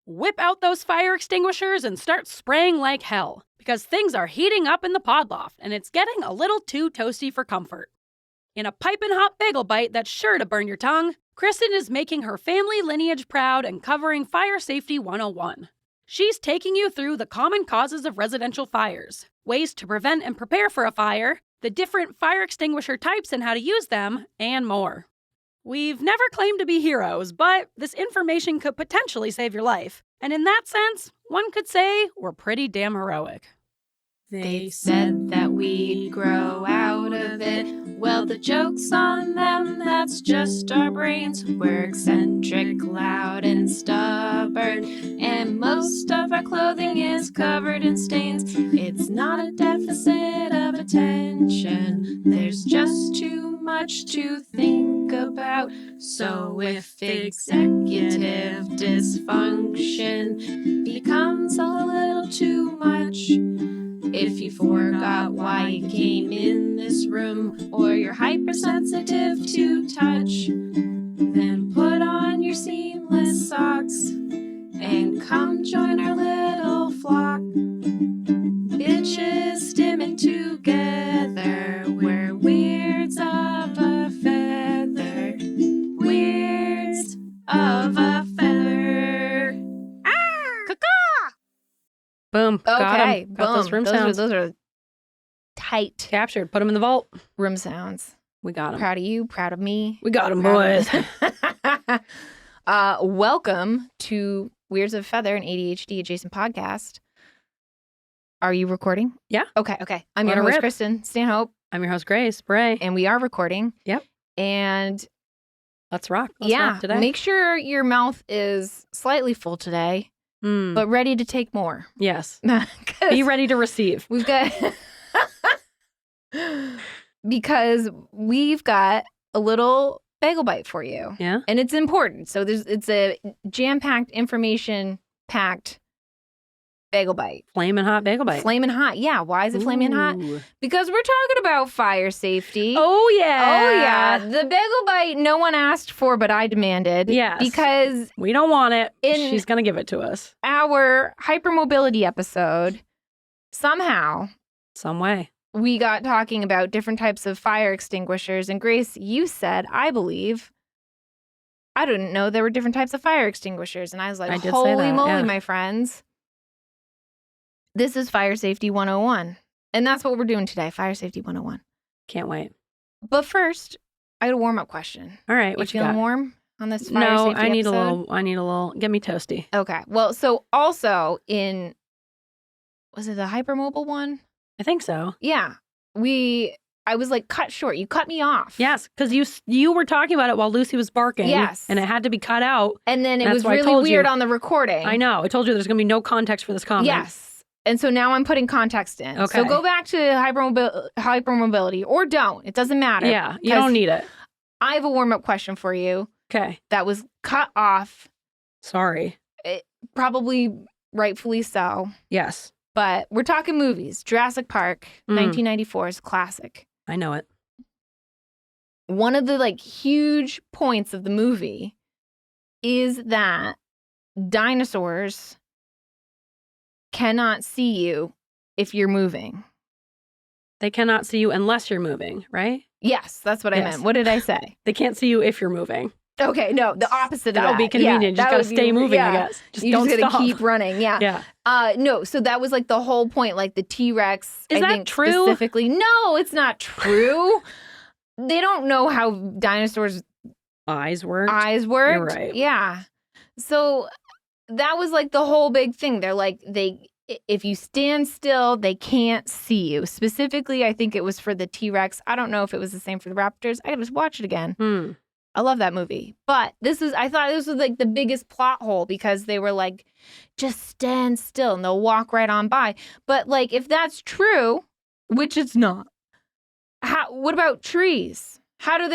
Whip out those fire extinguishers and start spraying like hell, because things are heating up in the pod loft and it's getting a little too toasty for comfort. In a pipin' hot bagel bite that's sure to burn your tongue, Kristin is making her family lineage proud and covering Fire Safety 101. She's taking you through the common causes of residential fires, ways to prevent and prepare for a fire, the different fire extinguisher types and how to use them, and more. We've never claimed to be heroes, but this information could potentially save your life. And in that sense, one could say we're pretty damn heroic. They said that we'd grow out of it. Well, the joke's on them, that's just our brains. We're eccentric, loud, and stubborn. And most of our clothing is covered in stains. It's not a deficit of attention. There's just too much to think about. So if executive dysfunction becomes a little too much, if you forgot why you came in this room, or you're hypersensitive to touch, then put on your seamless socks and come join our little flock. Bitches stimming together, we're weirds of a feather. Weirds of a feather. Boom. Got Okay, 'em. Got boom. those room sounds. Those are tight Captured. Put them in the vault. room sounds. We got them. Proud of you, proud of me. We got them, Proud boys. of- welcome to Weirds of Feather, an AuDHD-Adjacent podcast. Are you recording? Yeah. Okay. I'm Let your her host, rip. Kristin Stanhope, I'm your host, Grace Bray. and we are recording. Yep. And Let's rock. Let's rock today. make sure your mouth is slightly full today, but ready to take more. Yes. 'Cause Be ready to receive. We've got because we've got a little bagel bite for you. Yeah. And it's important. So it's a jam-packed, information-packed bagel bite. Flamin' hot bagel bite. Flaming hot. Yeah. Why is it flaming hot? Ooh. Because we're talking about fire safety. Oh, yeah. Oh, yeah. The bagel bite no one asked for, but I demanded. Yes. Because We don't want it. In- She's going to give it to us. our hypermobility episode, somehow, Some way. we got talking about different types of fire extinguishers. And Grace, you said, I believe, I didn't know there were different types of fire extinguishers. And I was like, I did say holy that, moly, yeah. my friends. This is Fire Safety 101. And that's what we're doing today, Fire Safety 101. Can't wait. But first, I had a warm-up question. All right. You What you feeling got? warm on this fire No, safety I need episode? a little, get me toasty. Okay. Well, so also in, was it the hypermobile one? I think so. Yeah. I was like cut short. You cut me off. Yes, because you were talking about it while Lucy was barking. Yes. And it had to be cut out. And then it That's was why I really told you. weird on the recording. I know. I told you there's going to be no context for this comment. Yes. And so now I'm putting context in. Okay. So go back to hypermobility or don't. It doesn't matter. Yeah. You don't need it. I have a warm-up question for you Okay. that was cut off, Sorry. probably rightfully so. Yes. But we're talking movies. Jurassic Park, 1994 is a classic. I know it. One of the huge points of the movie is that dinosaurs cannot see you if you're moving. They cannot see you unless you're moving, right? Yes, that's what I Yes. meant. What did I say? They can't see you if you're moving. Okay, no, the opposite of That would be convenient. Yeah, Just that got to would be- stay moving, I yeah. guess. Just You don't just gotta stop. keep running. Yeah. Yeah. No, so that was the whole point. The T-Rex. Is I that think true? Specifically, no, it's not true. They don't know how dinosaurs' Eyes work. eyes work. You're right. Yeah. So that was the whole big thing. They're if you stand still, they can't see you. Specifically, I think it was for the T-Rex. I don't know if it was the same for the raptors. I gotta just watch it again. I love that movie. But I thought this was the biggest plot hole because they were just stand still and they'll walk right on by. But if that's true, which it's not, what about trees? How do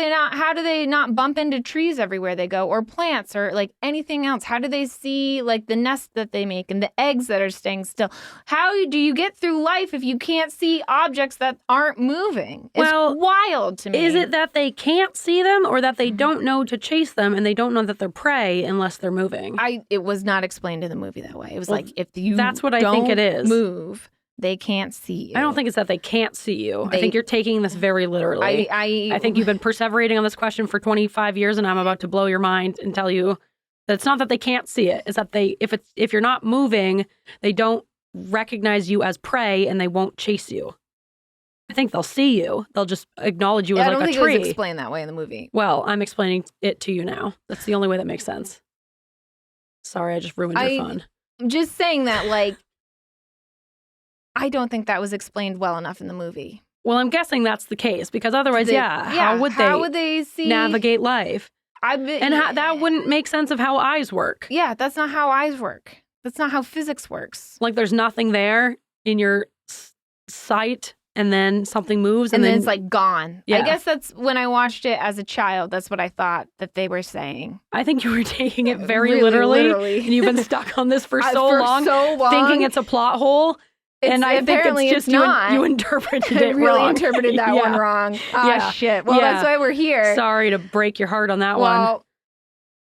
they not bump into trees everywhere they go, or plants, or like anything else? How do they see like the nest that they make and the eggs that are staying still? How do you get through life if you can't see objects that aren't moving? It's wild to me. Is it that they can't see them, or that they don't know to chase them and they don't know that they're prey unless they're moving? It was not explained in the movie that way. It was like, if you that's what I think it is. Move, they can't see you. I don't think it's that they can't see you. I think you're taking this very literally. I think you've been perseverating on this question for 25 years, and I'm about to blow your mind and tell you that it's not that they can't see it. It's that if you're not moving, they don't recognize you as prey and they won't chase you. I think they'll see you. They'll just acknowledge you as like a tree. I don't think it was explained that way in the movie. Well, I'm explaining it to you now. That's the only way that makes sense. Sorry, I just ruined your fun. I'm just saying that, like, I don't think that was explained well enough in the movie. Well, I'm guessing that's the case, because otherwise, how would they see navigate life? That wouldn't make sense of how eyes work. Yeah, that's not how eyes work. That's not how physics works. Like, there's nothing there in your sight, and then something moves, and then it's like gone. Yeah. I guess that's when I watched it as a child. That's what I thought that they were saying. I think you were taking it very really literally, and you've been stuck on this for so long, thinking it's a plot hole. And I think it's just you interpreted it wrong. Really interpreted that one wrong. Oh, shit. Well, that's why we're here. Sorry to break your heart on that one.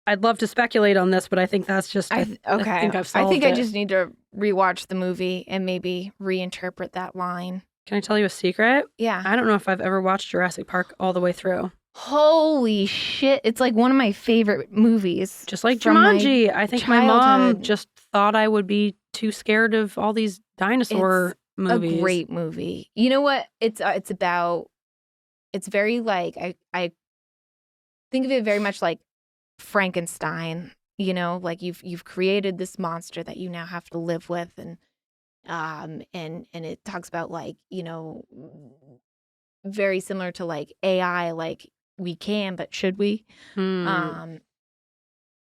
I'd love to speculate on this, but I think that's just, I think I've solved it. I just need to rewatch the movie and maybe reinterpret that line. Can I tell you a secret? Yeah. I don't know if I've ever watched Jurassic Park all the way through. Holy shit. It's like one of my favorite movies. Just like Jumanji. I think my mom just thought I would be too scared of all these dinosaur movies. A great movie. You know what it's about? It's very like, I think of it very much like Frankenstein, you know, like you've created this monster that you now have to live with, and it talks about, like, you know, very similar to like AI, like we can, but should we? You know,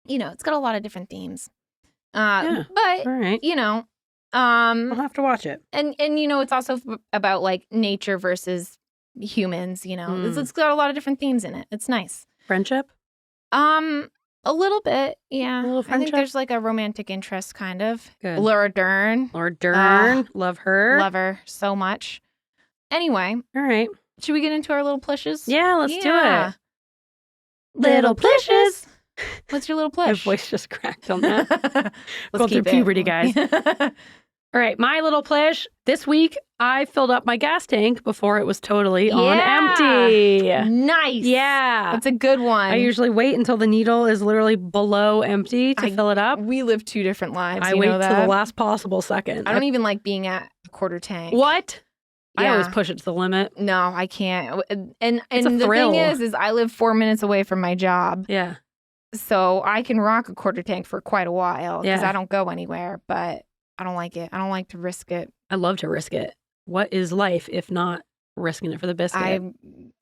it's got a lot of different themes. But all right. You know, I'll have to watch it. And you know, it's also about like nature versus humans, you know. It's got a lot of different themes in it. It's nice. Friendship? A little bit, yeah. A little friendship? I think there's like a romantic interest, kind of. Good. Laura Dern. Love her. Love her so much. Anyway. All right. Should we get into our little plishes? Yeah, let's do it. Little plishes. What's your little plish? My voice just cracked on that. Let's Going through keep puberty, guys. All right, my little plish. This week, I filled up my gas tank before it was totally on empty. Nice. Yeah. That's a good one. I usually wait until the needle is literally below empty to fill it up. We live two different lives. I wait till the last possible second. I don't even like being at a quarter tank. What? Yeah. I always push it to the limit. No, I can't. And it's a the thrill. thing is I live 4 minutes away from my job. Yeah. So I can rock a quarter tank for quite a while because Yeah. I don't go anywhere, but I don't like it. I don't like to risk it. I love to risk it. What is life if not risking it for the biscuit?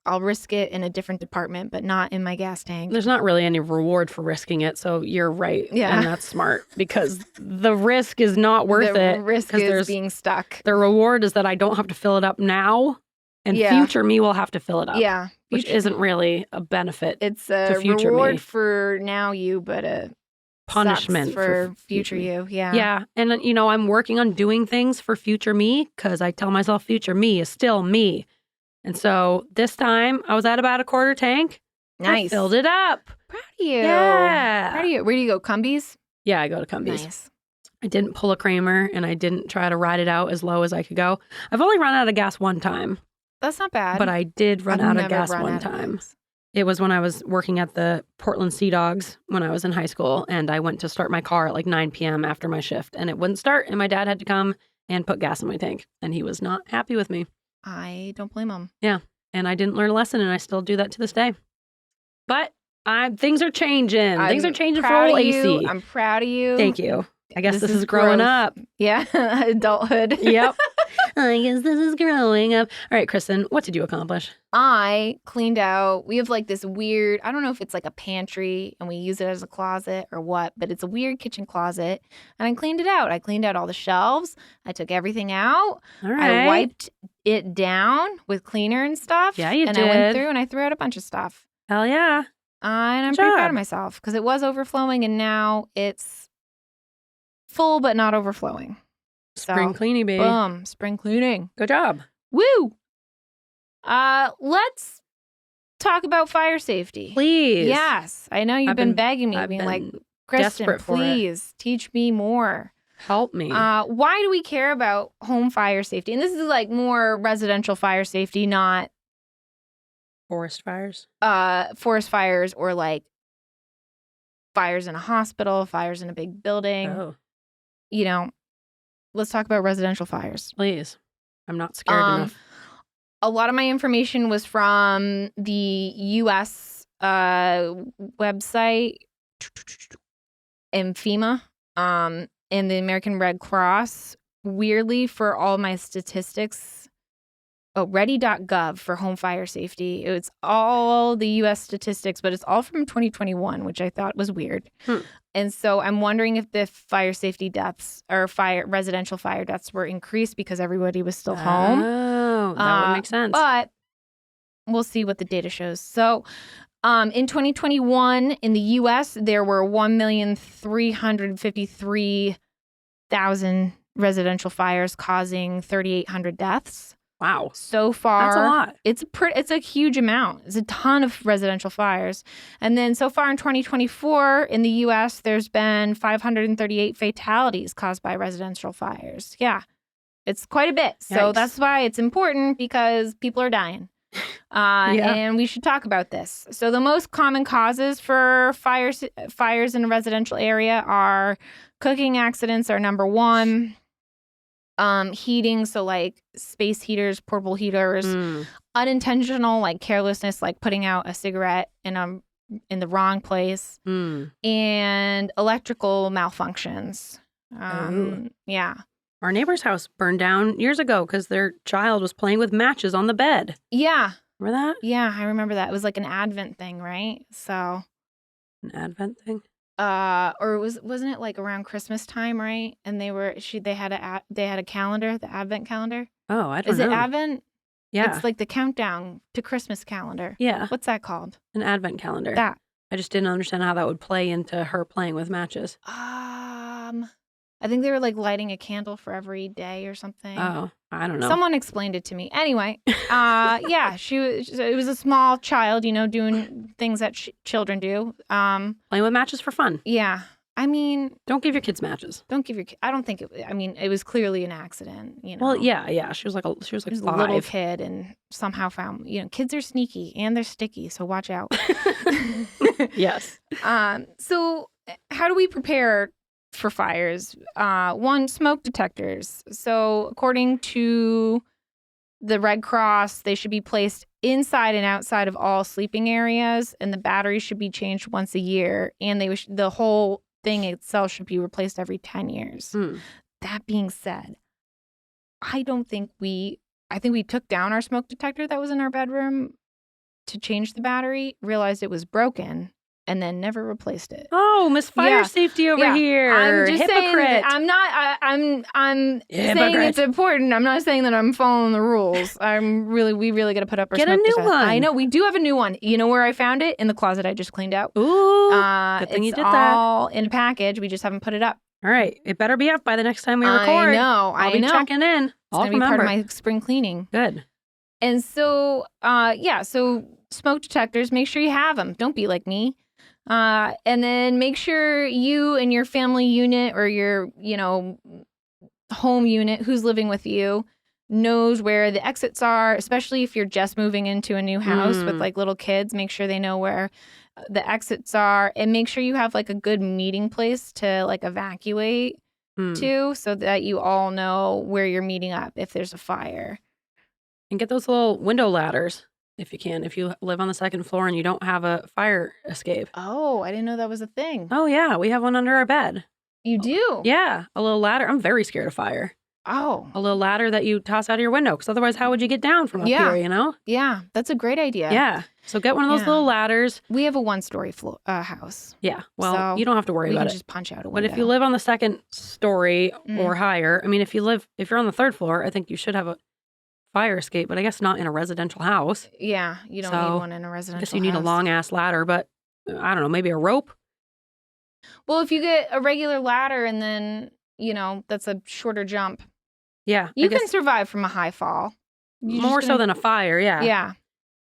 I'll risk it in a different department, but not in my gas tank. There's not really any reward for risking it, so you're right. Yeah. And that's smart because the risk is not worth it. The risk is being stuck. The reward is that I don't have to fill it up now, and future me will have to fill it up. Yeah. Which isn't really a benefit. It's a to future reward me. For now you, but a punishment for future you. Yeah. Yeah. And, you know, I'm working on doing things for future me because I tell myself future me is still me. And so this time I was at about a quarter tank. Nice. I filled it up. Proud of you. Yeah. Proud of you. Where do you go? Cumbies? Yeah, I go to Cumbies. Nice. I didn't pull a Kramer and I didn't try to ride it out as low as I could go. I've only run out of gas one time. That's not bad. But I did run out of gas one time. It was when I was working at the Portland Sea Dogs when I was in high school, and I went to start my car at like 9 p.m. after my shift, and it wouldn't start, and my dad had to come and put gas in my tank, and he was not happy with me. I don't blame him. Yeah, and I didn't learn a lesson, and I still do that to this day. But things are changing. Things are changing for old AC. I'm proud of you. Thank you. I guess this is growing up. Yeah, adulthood. Yep. I guess this is growing up. All right, Kristin, what did you accomplish? I cleaned out, we have like this weird, I don't know if it's like a pantry and we use it as a closet or what, but it's a weird kitchen closet. And I cleaned it out. I cleaned out all the shelves. I took everything out. All right. I wiped it down with cleaner and stuff. Yeah, you and did. I went through and I threw out a bunch of stuff. Hell yeah. And I'm Good pretty proud job. of myself because it was overflowing and now it's full but not overflowing. Spring So, cleaning, baby. boom, spring cleaning. Good job. Woo! Let's talk about fire safety. Please. Yes, I know you've I've been been- begging me, I've being been like, Kristin, desperate for it. please teach me more. Help me. Why do we care about home fire safety? And this is like more residential fire safety, not Forest fires. forest fires or like fires in a hospital, fires in a big building. Oh, You know, let's talk about residential fires. please. I'm not scared enough. A lot of my information was from the U.S. Website and FEMA and the American Red Cross. Weirdly, for all my statistics, ready.gov for home fire safety. It's all the U.S. statistics, but it's all from 2021, which I thought was weird. And so I'm wondering if the fire safety deaths or residential fire deaths were increased because everybody was still home. Oh, that would make sense. But we'll see what the data shows. So in 2021, in the U.S., there were 1,353,000 residential fires causing 3,800 deaths. Wow. So far, That's a lot. It's a huge amount. It's a ton of residential fires. And then so far in 2024 in the U.S., there's been 538 fatalities caused by residential fires. Yeah, it's quite a bit. So Yikes. that's why it's important because people are dying. And we should talk about this. So the most common causes for fires in a residential area are cooking accidents are number one. Heating, so like space heaters, portable heaters, unintentional like carelessness, like putting out a cigarette in the wrong place, and electrical malfunctions. Yeah. Our neighbor's house burned down years ago because their child was playing with matches on the bed. Yeah. Remember that? Yeah, I remember that. It was like an Advent thing, right? So, An Advent thing? or wasn't it like around Christmas time, right? And they had a calendar, the Advent calendar. Oh, I don't know. Is it Advent? Yeah. It's like the countdown to Christmas calendar. Yeah. What's that called? An Advent calendar. That. I just didn't understand how that would play into her playing with matches. I think they were like lighting a candle for every day or something. Oh, I don't know. Someone explained it to me. Anyway, yeah, it was a small child, doing things that children do. Playing with matches for fun. Yeah. I mean, Don't give your kids matches. don't give your kid. I don't think it was clearly an accident, Well, yeah. She was like It was a 5. little kid and somehow found, kids are sneaky and they're sticky, so watch out. Yes. So how do we prepare for fires? One, smoke detectors. So according to the Red Cross, they should be placed inside and outside of all sleeping areas, and the batteries should be changed once a year, and the whole thing itself should be replaced every 10 years. That being said, I think we took down our smoke detector that was in our bedroom to change the battery, realized it was broken, and then never replaced it. Oh, Miss Fire Yeah. Safety over Yeah. here. I'm just saying Hypocrite. that I'm saying Hypocrite. it's important. I'm not saying that I'm following the rules. We really got to put up our Get a smoke new detector. one. I know we do have a new one. You know where I found it? In the closet I just cleaned out. Ooh. Good thing you It's did that. all in a package. We just haven't put it up. All right. It better be up by the next time we record. I know. I'll be checking in. It's I'll gonna be remember. part of my spring cleaning. Good. And so, so smoke detectors, make sure you have them. Don't be like me. And then make sure you and your family unit or your, home unit, who's living with you, knows where the exits are, especially if you're just moving into a new house with like little kids. Make sure they know where the exits are, and make sure you have like a good meeting place to like evacuate to, so that you all know where you're meeting up if there's a fire. And get those little window ladders if you can. If you live on the second floor and you don't have a fire escape. Oh, I didn't know that was a thing. Oh, yeah. We have one under our bed. You do? Yeah. A little ladder. I'm very scared of fire. Oh. A little ladder that you toss out of your window, because otherwise how would you get down from up Yeah. here, you know? Yeah, that's a great idea. Yeah. So get one of those Yeah. little ladders. We have a 1-story house. Yeah. Well, So you don't have to worry we about can it. just punch out a window. But if you live on the second story or Mm. higher, I mean, if you're on the third floor, I think you should have a fire escape, but I guess not in a residential house. Yeah, you don't So, need one in a I residential guess you need a house. long ass ladder, but I don't know, maybe a rope. Well, if you get a regular ladder and then, that's a shorter jump, Yeah. I you guess can survive from a high fall. more so than a fire. Yeah. Yeah.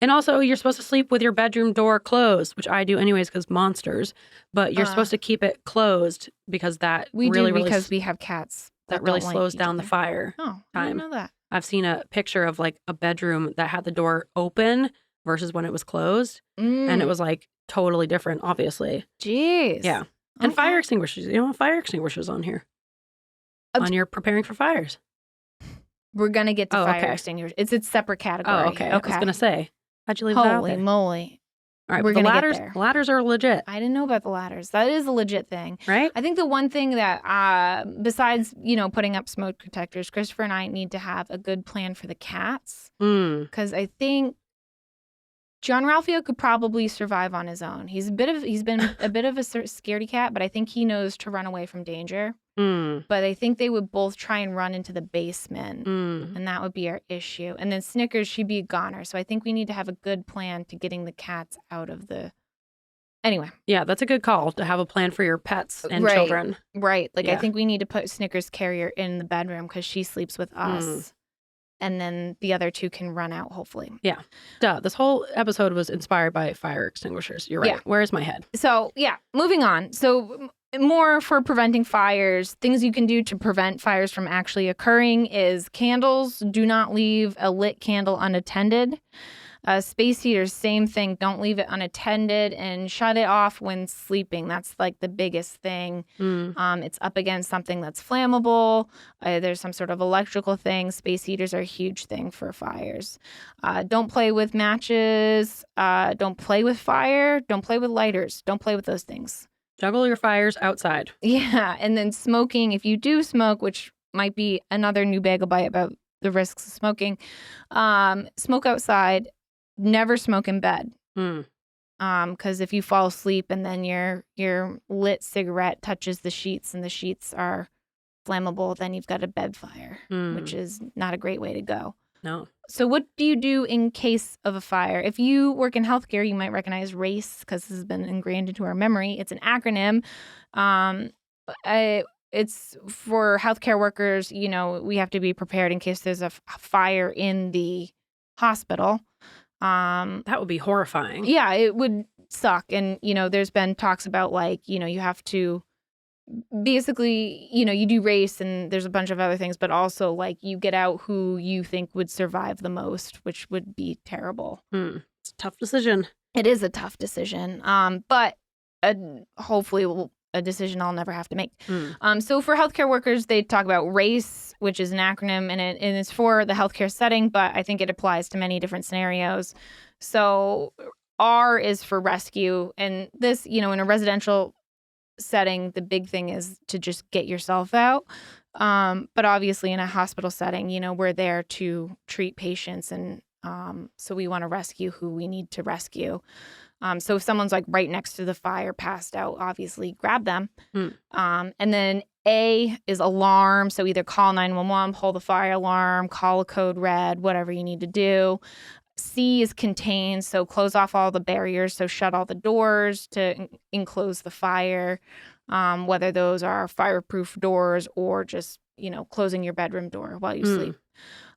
And also, you're supposed to sleep with your bedroom door closed, which I do anyways because monsters. But you're supposed to keep it closed because that We really, do because we have cats that really don't like slows each down the other. fire. Oh, I didn't time. know that. I've seen a picture of like a bedroom that had the door open versus when it was closed. And it was like totally different, obviously. Jeez. Yeah. And Okay. fire extinguishers. You don't have fire extinguishers on here. On your preparing for fires. We're going to get to fire okay. extinguishers. It's a separate category. Oh, okay. I was going to say. How'd you leave that out Holy there? moly. All right, we're but the gonna get ladders, there. ladders are legit, I didn't know about the ladders. That is a legit thing. right? I think the one thing that, besides, putting up smoke detectors, Christopher and I need to have a good plan for the cats. Mm. Because I think John Ralphio could probably survive on his own. He's been a bit of a scaredy cat, but I think he knows to run away from danger. Mm. But I think they would both try and run into the basement, Mm. and that would be our issue. And then Snickers, she'd be a goner. So I think we need to have a good plan to getting the cats out of the. Anyway. Yeah, that's a good call to have a plan for your pets and Right. children. Right. Like, I Yeah. think we need to put Snickers' carrier in the bedroom because she sleeps with us. And then the other two can run out, hopefully. Duh, this whole episode was inspired by fire extinguishers. You're right. Yeah. Where's my head? So, yeah, moving on. So, more for preventing fires. Things you can do to prevent fires from actually occurring is candles. Do not leave a lit candle unattended. Space heaters, same thing. Don't leave it unattended and shut it off when sleeping. That's like the biggest thing. It's up against something that's flammable. There's some sort of electrical thing. Space heaters are a huge thing for fires. Don't play with matches. Don't play with fire. Don't play with lighters. Don't play with those things. Juggle your fires outside. Yeah. And then smoking, if you do smoke, which might be another new Bagel Bite about the risks of smoking, smoke outside. Never smoke in bed. Because if you fall asleep and then your lit cigarette touches the sheets and the sheets are flammable, then you've got a bed fire, which is not a great way to go. No. So what do you do in case of a fire? If you work in healthcare, you might recognize RACE because this has been ingrained into our memory. It's an acronym. It's for healthcare workers. We have to be prepared in case there's a fire in the hospital. That would be horrifying. Yeah, it would suck. And, there's been talks about you have to basically, you do race and there's a bunch of other things, but also you get out who you think would survive the most, which would be terrible. It's a tough decision. It is a tough decision. But hopefully a decision I'll never have to make. So for healthcare workers, they talk about RACE, which is an acronym, and it's for the healthcare setting, but I think it applies to many different scenarios. So R is for rescue. And this, in a residential setting, the big thing is to just get yourself out. But obviously in a hospital setting, we're there to treat patients. And so we want to rescue who we need to rescue. So if someone's right next to the fire, passed out, obviously grab them. And then A is alarm. So either call 911, pull the fire alarm, call a code red, whatever you need to do. C is contain. So close off all the barriers. So shut all the doors to enclose the fire, whether those are fireproof doors or just, closing your bedroom door while you sleep.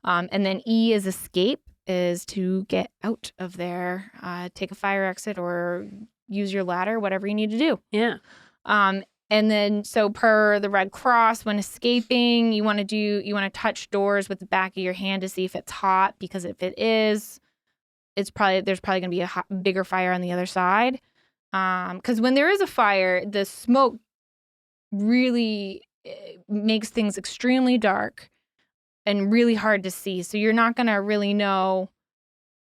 And then E is escape. Is to get out of there, take a fire exit or use your ladder, whatever you need to do. Yeah. And then, so per the Red Cross, when escaping, you want to touch doors with the back of your hand to see if it's hot, because if it is, there's probably going to be a bigger fire on the other side. Because when there is a fire, the smoke really makes things extremely dark and really hard to see. So you're not going to really know.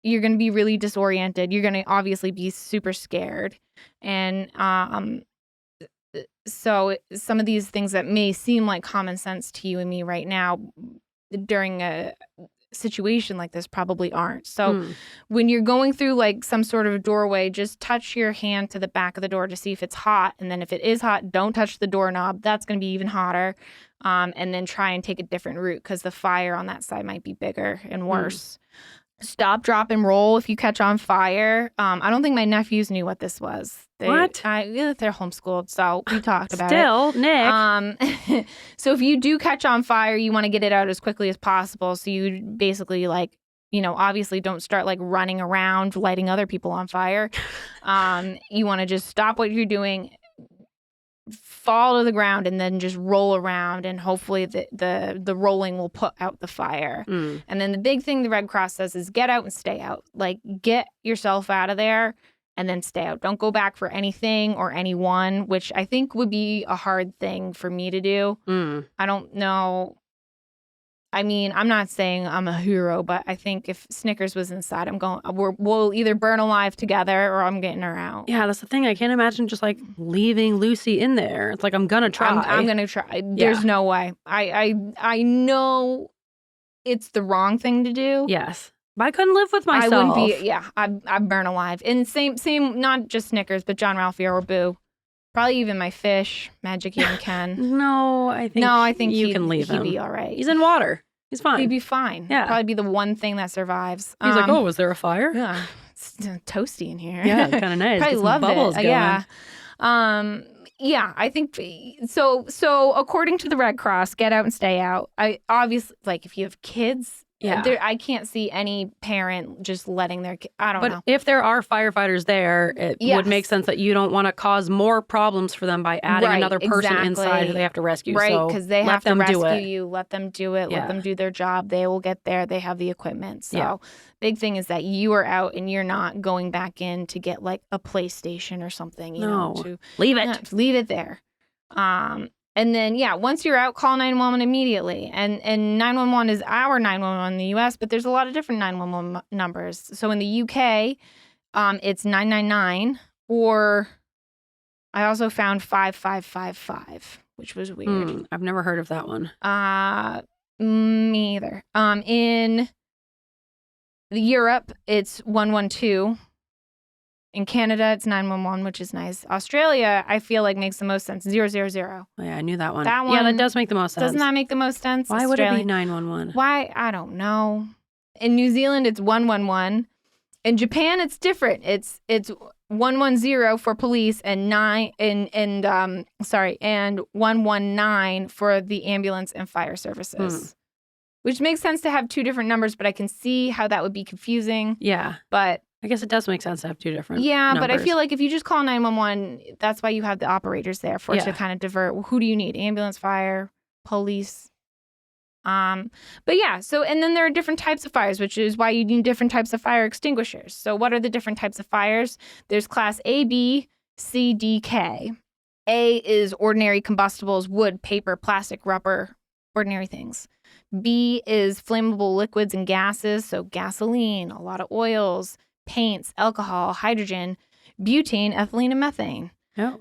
You're going to be really disoriented. You're going to obviously be super scared. And So some of these things that may seem like common sense to you and me right now during a situation like this probably aren't. So when you're going through like some sort of doorway, just touch your hand to the back of the door to see if it's hot. And then if it is hot, don't touch the doorknob. That's going to be even hotter. And then try and take a different route because the fire on that side might be bigger and worse. Stop, drop, and roll if you catch on fire. I don't think my nephews knew what this was. What? They're homeschooled, so we talked about it. Still, Nick. So if you do catch on fire, you want to get it out as quickly as possible. So you basically like, obviously don't start like running around lighting other people on fire. You want to just stop what you're doing, fall to the ground, and then just roll around, and hopefully the rolling will put out the fire. And then the big thing the Red Cross says is get out and stay out. Like, get yourself out of there and then stay out. Don't go back for anything or anyone, which I think would be a hard thing for me to do. I don't know. I mean, I'm not saying I'm a hero, but I think if Snickers was inside, we'll either burn alive together or I'm getting her out. Yeah, that's the thing. I can't imagine just like leaving Lucy in there. It's like, I'm going to try. I'm going to try. There's no way. I know it's the wrong thing to do. Yes. But I couldn't live with myself. I wouldn't be, I'd burn alive. And same, not just Snickers, but John Ralphie or Boo. Probably even my fish, Magic and Ken. No, I think you can leave him. He'd be all right. He's in water. He's fine. He'd be fine. Yeah. Probably be the one thing that survives. He's like, oh, was there a fire? Yeah. It's toasty in here. Yeah, kind of nice. Probably love bubbles it. Going. Yeah. Yeah, I think so according to the Red Cross, get out and stay out. I obviously, like, if you have kids, I can't see any parent just letting their kid. I don't know. But if there are firefighters there, it would make sense that you don't want to cause more problems for them by adding another person inside who they have to rescue. Right, because they have to rescue you. Let them do it. Yeah. Let them do their job. They will get there. They have the equipment. So big thing is that you are out and you're not going back in to get like a PlayStation or something. You know, leave it. Leave it there. And then, once you're out, call 911 immediately. And 911 is our 911 in the U.S., but there's a lot of different 911 numbers. So in the U.K., it's 999, or I also found 5555, which was weird. I've never heard of that one. Me either. In Europe, it's 112. In Canada, it's 911, which is nice. Australia, I feel like makes the most sense. 000. Oh, yeah, I knew that one. That one. Yeah, that does make the most sense. Doesn't that make the most sense? Why would it be 911? Why? I don't know. In New Zealand, it's 111. In Japan, it's different. It's 110 for police and 119 for the ambulance and fire services. Which makes sense to have two different numbers, but I can see how that would be confusing. Yeah. But I guess it does make sense to have two different numbers. But I feel like if you just call 911, that's why you have the operators there to kind of divert. Who do you need? Ambulance, fire, police. But so, and then there are different types of fires, which is why you need different types of fire extinguishers. So what are the different types of fires? There's class A, B, C, D, K. A is ordinary combustibles, wood, paper, plastic, rubber, ordinary things. B is flammable liquids and gases, so gasoline, a lot of oils, paints, alcohol, hydrogen, butane, ethylene, and methane. Oh.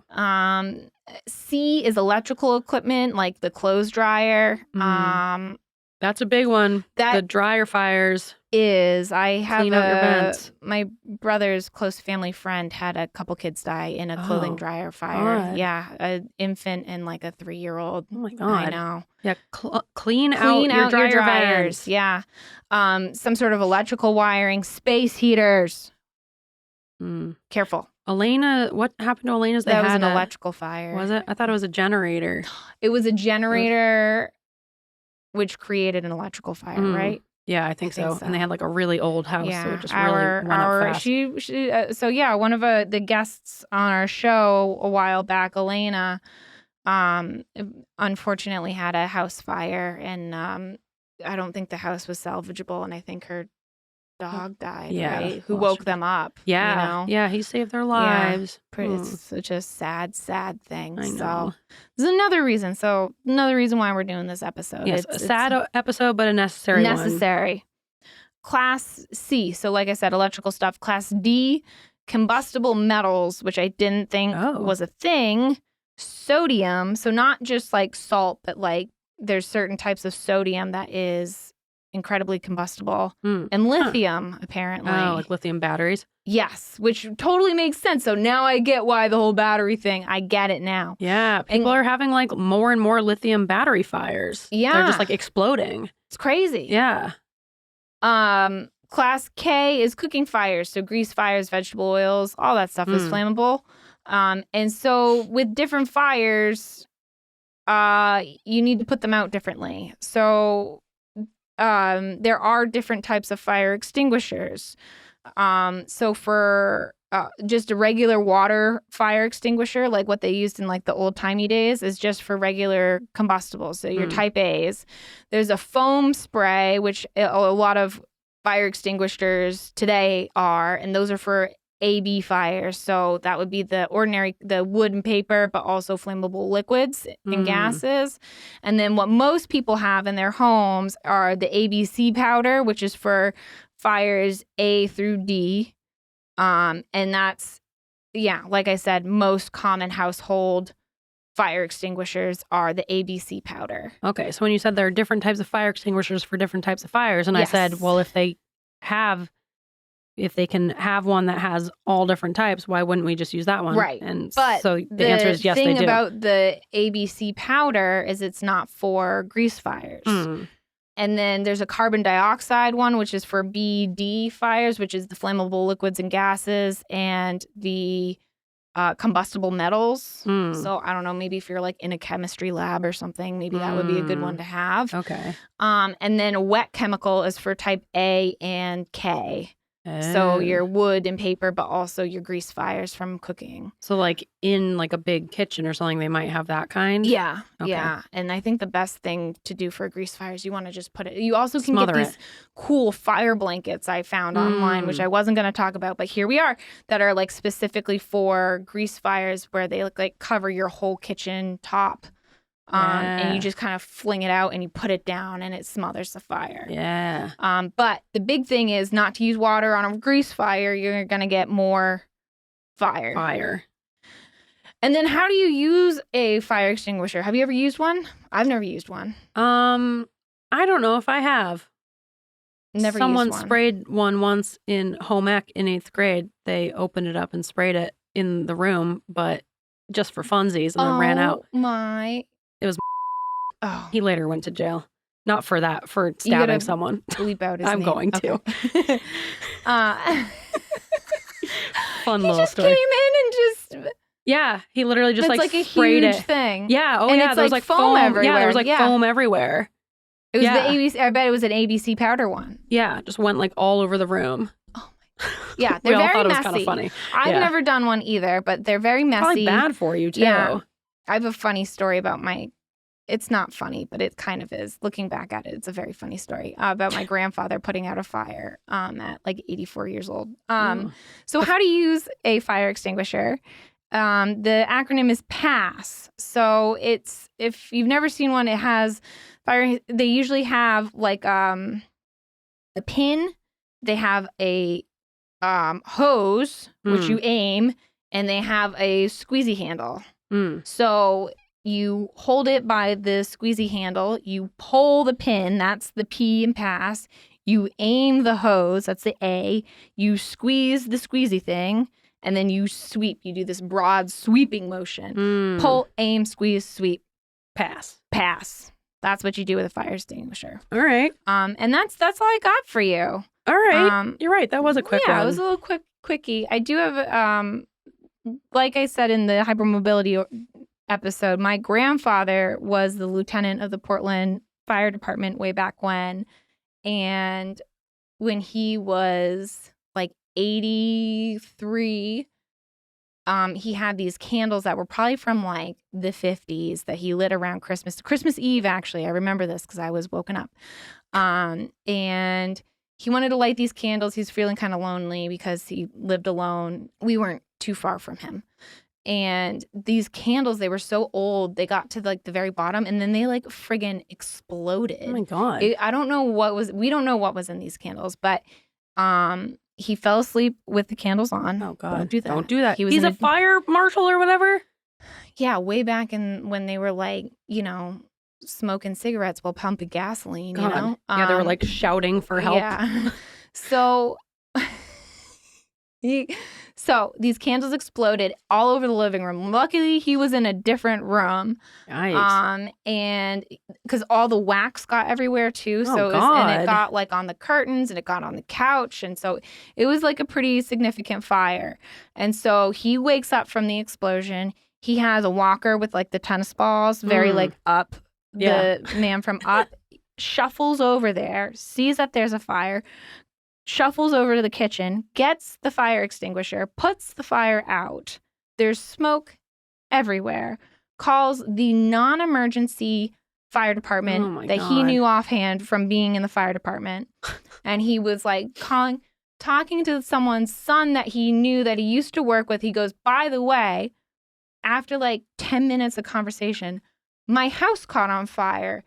C is electrical equipment like the clothes dryer. That's a big one. The dryer fires. I have clean out your vents. My brother's close family friend had a couple kids die in a clothing dryer fire. God. Yeah, an infant and like a 3-year-old. Oh my God. I know. Yeah, clean out your dryers. Vents. Yeah. Some sort of electrical wiring, space heaters. Careful. Elena, what happened to Elena's? That was an electrical fire. Was it? I thought it was a generator. It was a generator, which created an electrical fire, right? Yeah, I think so. And they had like a really old house, so it just really went up fast. One of the guests on our show a while back, Elena, unfortunately had a house fire, and I don't think the house was salvageable, and I think her dog died, right? Who woke them up. Yeah. You know? Yeah, he saved their lives. Yeah. It's such a sad, sad thing. I know. So there's another reason. So another reason why we're doing this episode. Yes, a sad episode, but a necessary one. Necessary. Class C. So like I said, electrical stuff. Class D, combustible metals, which I didn't think was a thing. sodium. So not just like salt, but like there's certain types of sodium that is incredibly combustible. And lithium, apparently. Oh, like lithium batteries? Yes, which totally makes sense. So now I get why the whole battery thing, I get it now. Yeah, people are having like more and more lithium battery fires. Yeah. They're just like exploding. It's crazy. Yeah. Class K is cooking fires. So grease fires, vegetable oils, all that stuff is flammable. And so with different fires, you need to put them out differently. So there are different types of fire extinguishers. So for just a regular water fire extinguisher, like what they used in like the old timey days, is just for regular combustibles. So your type A's. There's a foam spray, which a lot of fire extinguishers today are, and those are for AB fires. So that would be the wood and paper, but also flammable liquids and gases. And then what most people have in their homes are the ABC powder, which is for fires A through D. And that's, like I said, most common household fire extinguishers are the ABC powder. Okay, so when you said there are different types of fire extinguishers for different types of fires, and I said, well, if they can have one that has all different types, why wouldn't we just use that one? Right. And but so the answer is yes, they do. The thing about the ABC powder is it's not for grease fires. And then there's a carbon dioxide one, which is for BD fires, which is the flammable liquids and gases, and the combustible metals. So I don't know, maybe if you're like in a chemistry lab or something, maybe that would be a good one to have. Okay. And then a wet chemical is for type A and K. So your wood and paper, but also your grease fires from cooking. So like in like a big kitchen or something, they might have that kind? Yeah. Okay. Yeah. And I think the best thing to do for grease fires, you want to just put it, you also can Smother get these cool fire blankets I found online, which I wasn't going to talk about, but here we are, that are like specifically for grease fires, where they look like cover your whole kitchen top. And you just kind of fling it out and you put it down and it smothers the fire. Yeah. But the big thing is not to use water on a grease fire. You're going to get more fire. And then how do you use a fire extinguisher? Have you ever used one? I've never used one. I don't know if I have. Never Someone used one. sprayed one once in home ec in 8th grade. They opened it up and sprayed it in the room, but just for funsies, and then ran out. Oh my. It was. Oh. He later went to jail. Not for that, for stabbing someone. Bleep out his I'm name. going to. Okay. Fun he little just story. came in and just. Yeah, he literally just It's like a sprayed huge it. thing. Yeah. Oh And yeah. it's There was like like foam everywhere. Yeah, there was like Yeah. foam everywhere. It was Yeah. the ABC. I bet it was an ABC powder one. Yeah, just went like all over the room. Oh my God. Yeah, We they're all very thought it was messy. kind of funny. I've Yeah. never done one either, but they're very messy. Probably bad for you too. Yeah. I have a funny story about it's not funny, but it kind of is. Looking back at it, it's a very funny story about my grandfather putting out a fire at like 84 years old. So how to use a fire extinguisher? The acronym is PASS. So it's, if you've never seen one, it has fire. They usually have like a pin. They have a hose, which you aim, and they have a squeezy handle. So you hold it by the squeezy handle, you pull the pin, that's the P in pass, you aim the hose, that's the A, you squeeze the squeezy thing, and then you sweep. You do this broad sweeping motion. Pull, aim, squeeze, sweep, Pass. That's what you do with a fire extinguisher. All right. And that's all I got for you. All right. You're right. That was a quick one. Yeah, it was a little quickie. I do have, like I said in the hypermobility episode, my grandfather was the lieutenant of the Portland Fire Department way back when. And when he was like 83, he had these candles that were probably from like the 50s that he lit around Christmas Eve, actually. I remember this because I was woken up. And he wanted to light these candles. He's feeling kind of lonely because he lived alone. We weren't too far from him. And these candles, they were so old, they got to like the very bottom and then they like friggin' exploded. Oh my God. I don't know we don't know what was in these candles, but he fell asleep with the candles on. Oh God. Don't do that. Don't do that. He was He's in a fire marshal or whatever? Yeah, way back when they were like, smoking cigarettes while pumping gasoline, you God. know? Yeah, they were like shouting for help. Yeah. So so these candles exploded all over the living room. Luckily, he was in a different room. Yikes. And because all the wax got everywhere too. Oh, So God. and it got like on the curtains and it got on the couch. And so it was like a pretty significant fire. And so he wakes up from the explosion. He has a walker with like the tennis balls, very like up. Yeah. The man from up shuffles over there, sees that there's a fire, shuffles over to the kitchen, gets the fire extinguisher, puts the fire out. There's smoke everywhere. Calls the non-emergency fire department that he knew offhand from being in the fire department. And he was like talking to someone's son that he knew that he used to work with. He goes, by the way, after like 10 minutes of conversation, my house caught on fire.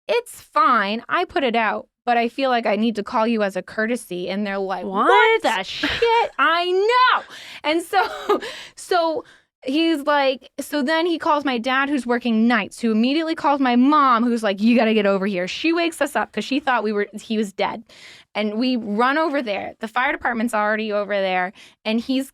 It's fine. I put it out, but I feel like I need to call you as a courtesy. And they're like, what the shit? I know. And so he's like, so then he calls my dad who's working nights, who immediately calls my mom, who's like, you got to get over here. She wakes us up because she thought he was dead. And we run over there. The fire department's already over there. And he's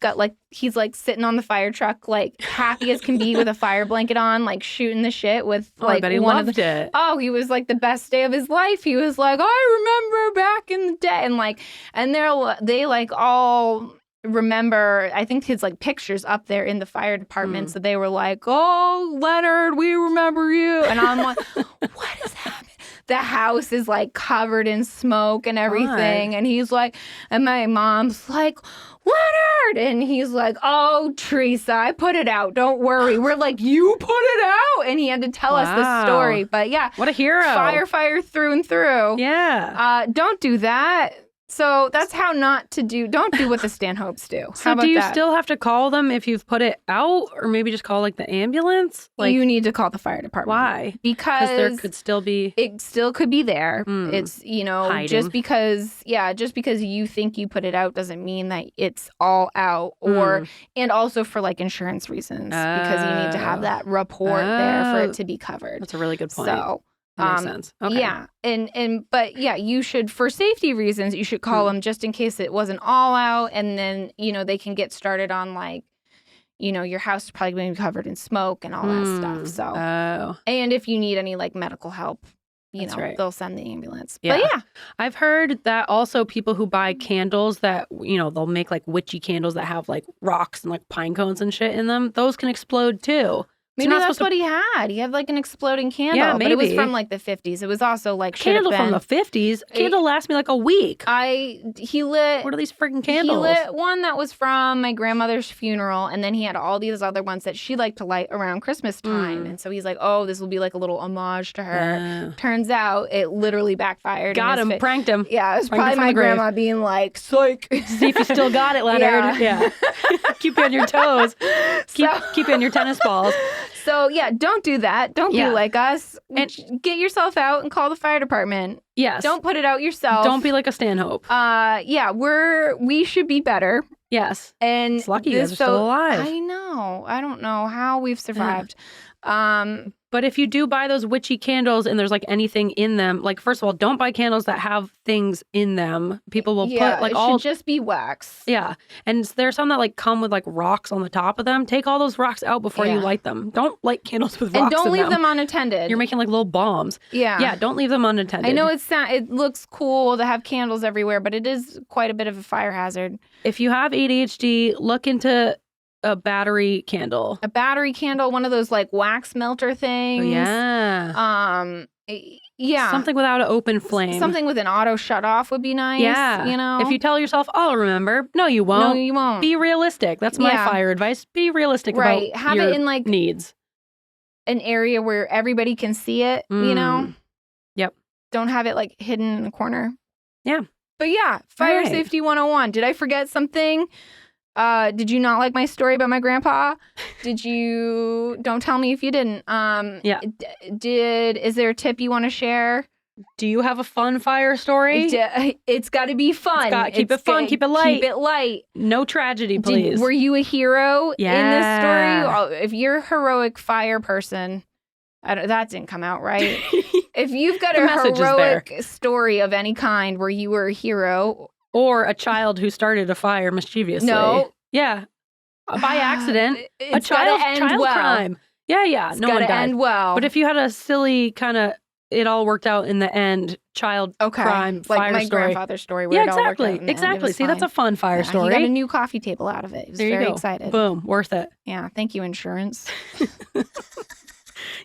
sitting on the fire truck, like happy as can be with a fire blanket on, like shooting the shit with like I bet he loved it. Oh, he was like the best day of his life. He was like, I remember back in the day. And like, and they like all remember, I think his like pictures up there in the fire department. So they were like, oh, Leonard, we remember you. And I'm like, what is happening? The house is like covered in smoke and everything. And he's like, and my mom's like, Leonard. And he's like, oh, Teresa, I put it out. Don't worry. We're like, you put it out? And he had to tell us the story. But yeah. What a hero. Fire through and through. Yeah. Don't do that. So that's how not to do. Don't do what the Stanhopes do. So do you still have to call them if you've put it out, or maybe just call like the ambulance? Like, you need to call the fire department. Why? Because there could still be. It still could be there. It's hiding. just because you think you put it out doesn't mean that it's all out. And also for like insurance reasons, because you need to have that report there for it to be covered. That's a really good point. So. That makes sense. Okay. Yeah. But yeah, you should, for safety reasons, you should call them just in case it wasn't all out. And then, they can get started on like, your house is probably going to be covered in smoke and all that stuff. So, and if you need any like medical help, they'll send the ambulance. Yeah. But yeah. I've heard that also people who buy candles that, they'll make like witchy candles that have like rocks and like pine cones and shit in them. Those can explode too. Maybe that's what he had. He had like an exploding candle. Yeah, maybe. But it was from like the 50s. It was also like candle from the 50s. Candle lasts me like a week. He lit. What are these freaking candles? He lit one that was from my grandmother's funeral, and then he had all these other ones that she liked to light around Christmas time. And so he's like, "Oh, this will be like a little homage to her." Turns out it literally backfired. Got him, pranked him. Yeah, it was probably my grandma being like, "Psych." See if you still got it, Leonard. Yeah. Keep you on your toes. Keep you on your tennis balls. So, yeah, don't do that. Don't be like us. And get yourself out and call the fire department. Yes. Don't put it out yourself. Don't be like a Stanhope. Yeah, we should be better. Yes. And it's lucky you guys are still alive. I know. I don't know how we've survived. But if you do buy those witchy candles and there's like anything in them, like first of all, don't buy candles that have things in them. People will put like it should just be wax. Yeah. And there's some that like come with like rocks on the top of them. Take all those rocks out before you light them. Don't light candles with rocks and don't in leave them unattended. You're making like little bombs. Yeah. Yeah, don't leave them unattended. I know it looks cool to have candles everywhere, but it is quite a bit of a fire hazard. If you have ADHD, look into a battery candle. A battery candle, one of those like wax melter things. Oh, yeah. Yeah. Something without an open flame. Something with an auto shut off would be nice. Yeah. If you tell yourself, I'll remember. No, you won't. No, you won't. Be realistic. That's my fire advice. Be realistic about have your it in like needs. An area where everybody can see it, Yep. Don't have it like hidden in a corner. Yeah. But yeah, fire safety 101. Did I forget something? Did you not like my story about my grandpa? Don't tell me if you didn't. Yeah. Is there a tip you want to share? Do you have a fun fire story? It's got to be fun. Keep it fun. Keep it light. Keep it light. No tragedy, please. Were you a hero in this story? Yeah. Oh, if you're a heroic fire person, that didn't come out right. If you've got The a message is heroic story of any kind where you were a hero, or a child who started a fire mischievously. No. Yeah. By accident. A it's gotta end child well. crime. Yeah. It's No one gotta died. end well. But if you had a silly kind of, it all worked out in the end, child crime like fire my story. grandfather's story, where Yeah, it all worked out exactly. in the end, it Exactly. was See, that's a fine. fun fire Yeah, story. He got a new coffee table out of it. He was There you very go. excited. Boom. Worth it. Yeah, thank you, insurance.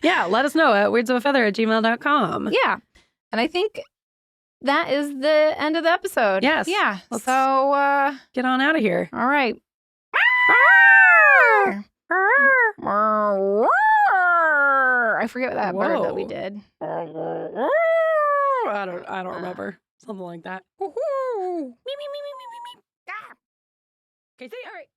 Yeah, let us know at weirdsofafeather@gmail.com. Yeah, and I think that is the end of the episode. Yes. Yeah. Let's So, get on out of here. all right. I forget what that bird that we Whoa. did. I don't remember. Something like that. Okay, see? All right.